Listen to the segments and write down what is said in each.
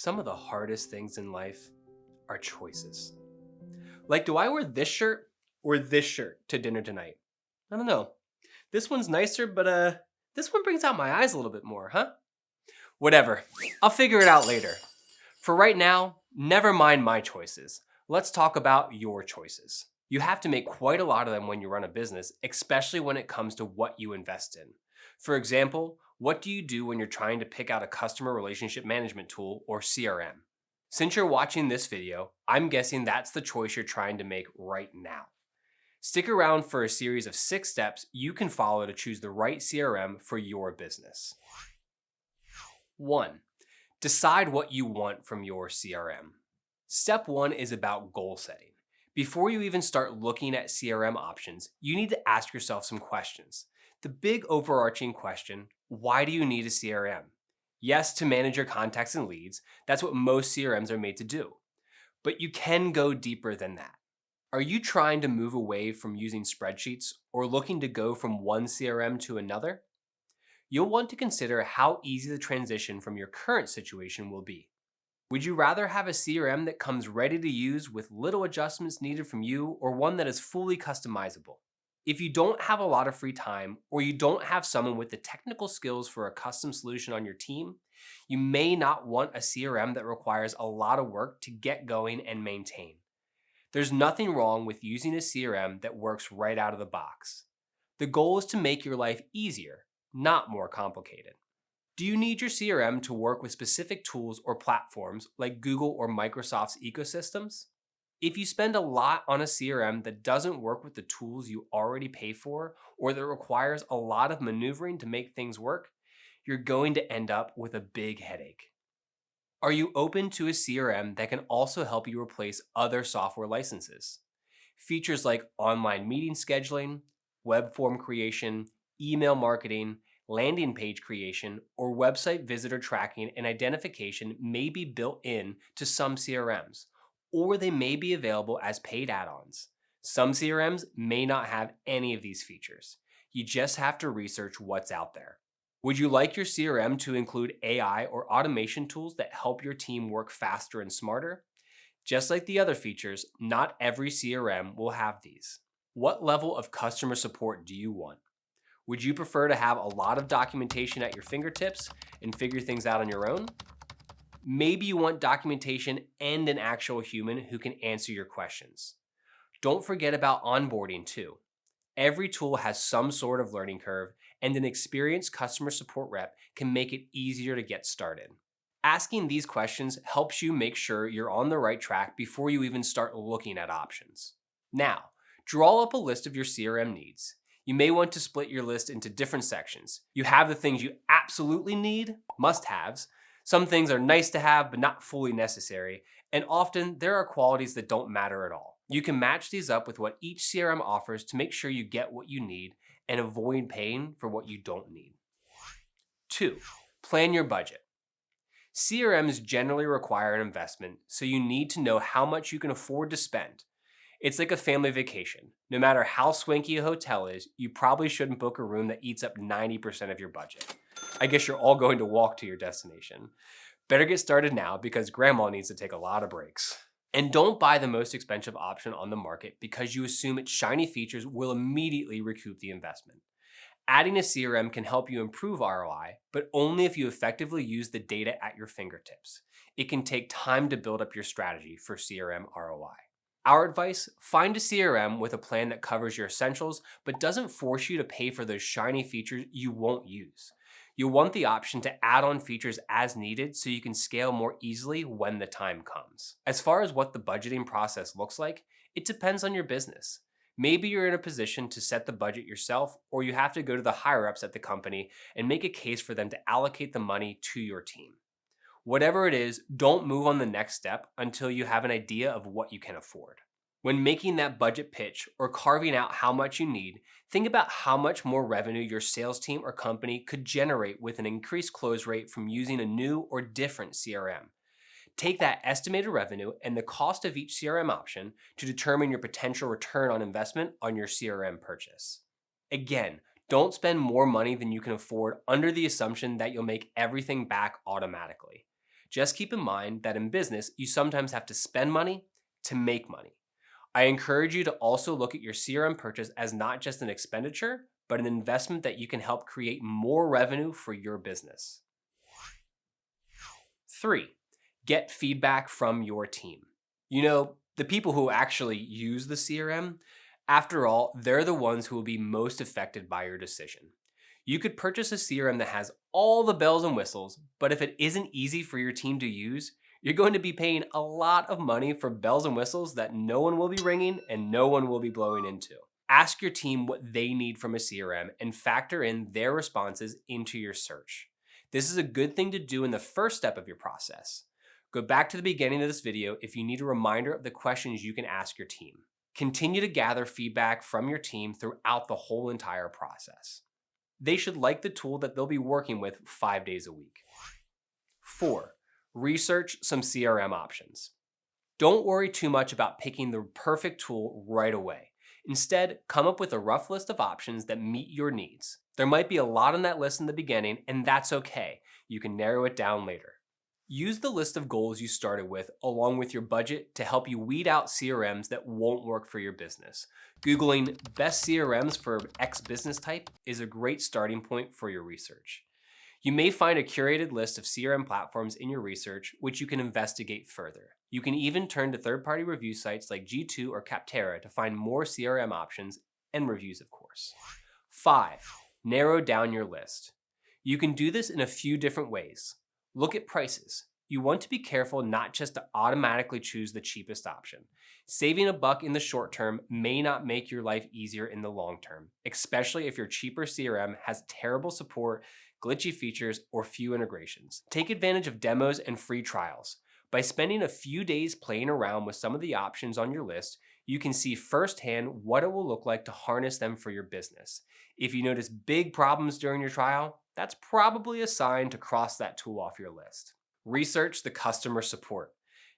Some of the hardest things in life are choices. Like, do I wear this shirt or this shirt to dinner tonight? I don't know. This one's nicer, but this one brings out my eyes a little bit more, huh? Whatever. I'll figure it out later. For right now, never mind my choices. Let's talk about your choices. You have to make quite a lot of them when you run a business, especially when it comes to what you invest in. For example, what do you do when you're trying to pick out a customer relationship management tool or CRM? Since you're watching this video, I'm guessing that's the choice you're trying to make right now. Stick around for a series of 6 steps you can follow to choose the right CRM for your business. 1. Decide what you want from your CRM. Step 1 is about goal setting. Before you even start looking at CRM options, you need to ask yourself some questions. The big overarching question, why do you need a CRM? Yes, to manage your contacts and leads. That's what most CRMs are made to do. But you can go deeper than that. Are you trying to move away from using spreadsheets or looking to go from one CRM to another? You'll want to consider how easy the transition from your current situation will be. Would you rather have a CRM that comes ready to use with little adjustments needed from you, or one that is fully customizable? If you don't have a lot of free time, or you don't have someone with the technical skills for a custom solution on your team, you may not want a CRM that requires a lot of work to get going and maintain. There's nothing wrong with using a CRM that works right out of the box. The goal is to make your life easier, not more complicated. Do you need your CRM to work with specific tools or platforms like Google or Microsoft's ecosystems? If you spend a lot on a CRM that doesn't work with the tools you already pay for, or that requires a lot of maneuvering to make things work, you're going to end up with a big headache. Are you open to a CRM that can also help you replace other software licenses? Features like online meeting scheduling, web form creation, email marketing, landing page creation, or website visitor tracking and identification may be built in to some CRMs, or they may be available as paid add-ons. Some CRMs may not have any of these features. You just have to research what's out there. Would you like your CRM to include AI or automation tools that help your team work faster and smarter? Just like the other features, not every CRM will have these. What level of customer support do you want? Would you prefer to have a lot of documentation at your fingertips and figure things out on your own? Maybe you want documentation and an actual human who can answer your questions. Don't forget about onboarding too. Every tool has some sort of learning curve, and an experienced customer support rep can make it easier to get started. Asking these questions helps you make sure you're on the right track before you even start looking at options. Now, draw up a list of your CRM needs. You may want to split your list into different sections. You have the things you absolutely need, must-haves. Some things are nice to have but not fully necessary, and often there are qualities that don't matter at all. You can match these up with what each CRM offers to make sure you get what you need and avoid paying for what you don't need. 2. Plan your budget. CRMs generally require an investment, so you need to know how much you can afford to spend. It's like a family vacation. No matter how swanky a hotel is, you probably shouldn't book a room that eats up 90% of your budget. I guess you're all going to walk to your destination. Better get started now because grandma needs to take a lot of breaks. And don't buy the most expensive option on the market because you assume its shiny features will immediately recoup the investment. Adding a CRM can help you improve ROI, but only if you effectively use the data at your fingertips. It can take time to build up your strategy for CRM ROI. Our advice, find a CRM with a plan that covers your essentials, but doesn't force you to pay for those shiny features you won't use. You'll want the option to add on features as needed so you can scale more easily when the time comes. As far as what the budgeting process looks like, it depends on your business. Maybe you're in a position to set the budget yourself, or you have to go to the higher-ups at the company and make a case for them to allocate the money to your team. Whatever it is, don't move on the next step until you have an idea of what you can afford. When making that budget pitch or carving out how much you need, think about how much more revenue your sales team or company could generate with an increased close rate from using a new or different CRM. Take that estimated revenue and the cost of each CRM option to determine your potential return on investment on your CRM purchase. Again, don't spend more money than you can afford under the assumption that you'll make everything back automatically. Just keep in mind that in business, you sometimes have to spend money to make money. I encourage you to also look at your CRM purchase as not just an expenditure, but an investment that you can help create more revenue for your business. 3, get feedback from your team. The people who actually use the CRM, after all, they're the ones who will be most affected by your decision. You could purchase a CRM that has all the bells and whistles, but if it isn't easy for your team to use, you're going to be paying a lot of money for bells and whistles that no one will be ringing and no one will be blowing into. Ask your team what they need from a CRM and factor in their responses into your search. This is a good thing to do in the first step of your process. Go back to the beginning of this video if you need a reminder of the questions you can ask your team. Continue to gather feedback from your team throughout the whole entire process. They should like the tool that they'll be working with 5 days a week. 4, research some CRM options. Don't worry too much about picking the perfect tool right away. Instead, come up with a rough list of options that meet your needs. There might be a lot on that list in the beginning, and that's okay. You can narrow it down later. Use the list of goals you started with along with your budget to help you weed out CRMs that won't work for your business. Googling best CRMs for X business type is a great starting point for your research. You may find a curated list of CRM platforms in your research, which you can investigate further. You can even turn to third-party review sites like G2 or Capterra to find more CRM options and reviews, of course. 5, narrow down your list. You can do this in a few different ways. Look at prices. You want to be careful not just to automatically choose the cheapest option. Saving a buck in the short term may not make your life easier in the long term, especially if your cheaper CRM has terrible support, glitchy features, or few integrations. Take advantage of demos and free trials. By spending a few days playing around with some of the options on your list, you can see firsthand what it will look like to harness them for your business. If you notice big problems during your trial, that's probably a sign to cross that tool off your list. Research the customer support.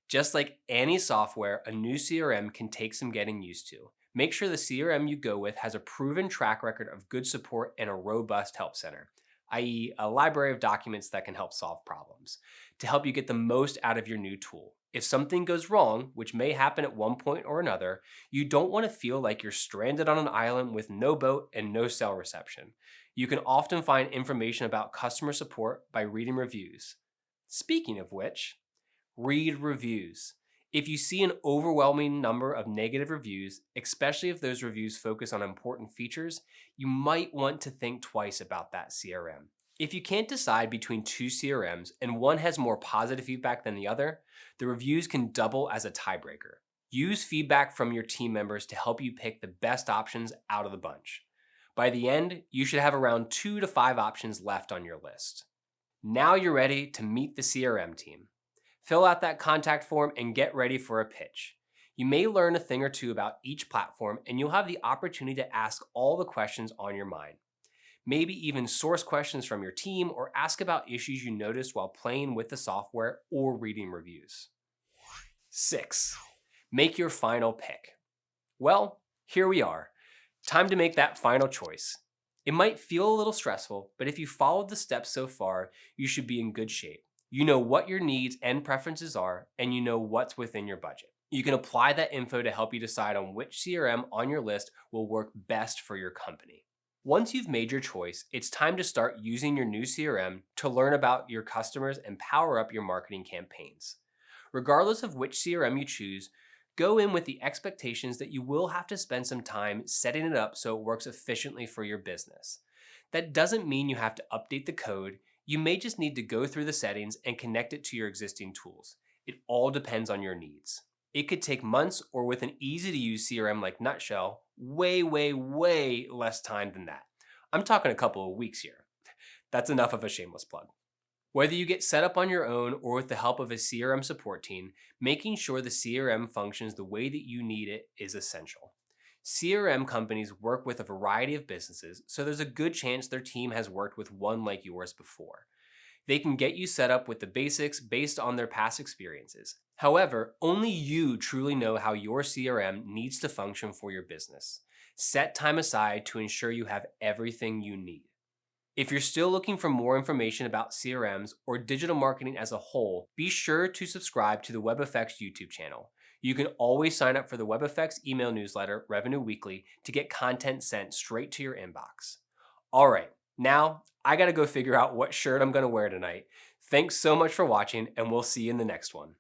Just like any software, a new CRM can take some getting used to. Make sure the CRM you go with has a proven track record of good support and a robust help center, i.e. a library of documents that can help solve problems, to help you get the most out of your new tool. If something goes wrong, which may happen at one point or another, you don't want to feel like you're stranded on an island with no boat and no cell reception. You can often find information about customer support by reading reviews. Speaking of which, read reviews. If you see an overwhelming number of negative reviews, especially if those reviews focus on important features, you might want to think twice about that CRM. If you can't decide between 2 CRMs and one has more positive feedback than the other, the reviews can double as a tiebreaker. Use feedback from your team members to help you pick the best options out of the bunch. By the end, you should have around 2 to 5 options left on your list. Now you're ready to meet the CRM team. Fill out that contact form and get ready for a pitch. You may learn a thing or two about each platform, and you'll have the opportunity to ask all the questions on your mind. Maybe even source questions from your team or ask about issues you noticed while playing with the software or reading reviews. 6, make your final pick. Well, here we are. Time to make that final choice. It might feel a little stressful, but if you followed the steps so far, you should be in good shape. You know what your needs and preferences are, and you know what's within your budget. You can apply that info to help you decide on which CRM on your list will work best for your company. Once you've made your choice, it's time to start using your new CRM to learn about your customers and power up your marketing campaigns. Regardless of which CRM you choose, go in with the expectations that you will have to spend some time setting it up so it works efficiently for your business. That doesn't mean you have to update the code. You may just need to go through the settings and connect it to your existing tools. It all depends on your needs. It could take months, or with an easy-to-use CRM like Nutshell, way less time than that. I'm talking a couple of weeks here. That's enough of a shameless plug. Whether you get set up on your own or with the help of a CRM support team, making sure the CRM functions the way that you need it is essential. CRM companies work with a variety of businesses, so there's a good chance their team has worked with one like yours before. They can get you set up with the basics based on their past experiences. However, only you truly know how your CRM needs to function for your business. Set time aside to ensure you have everything you need. If you're still looking for more information about CRMs or digital marketing as a whole, be sure to subscribe to the WebFX YouTube channel. You can always sign up for the WebFX email newsletter, Revenue Weekly, to get content sent straight to your inbox. All right, now I gotta go figure out what shirt I'm gonna wear tonight. Thanks so much for watching, and we'll see you in the next one.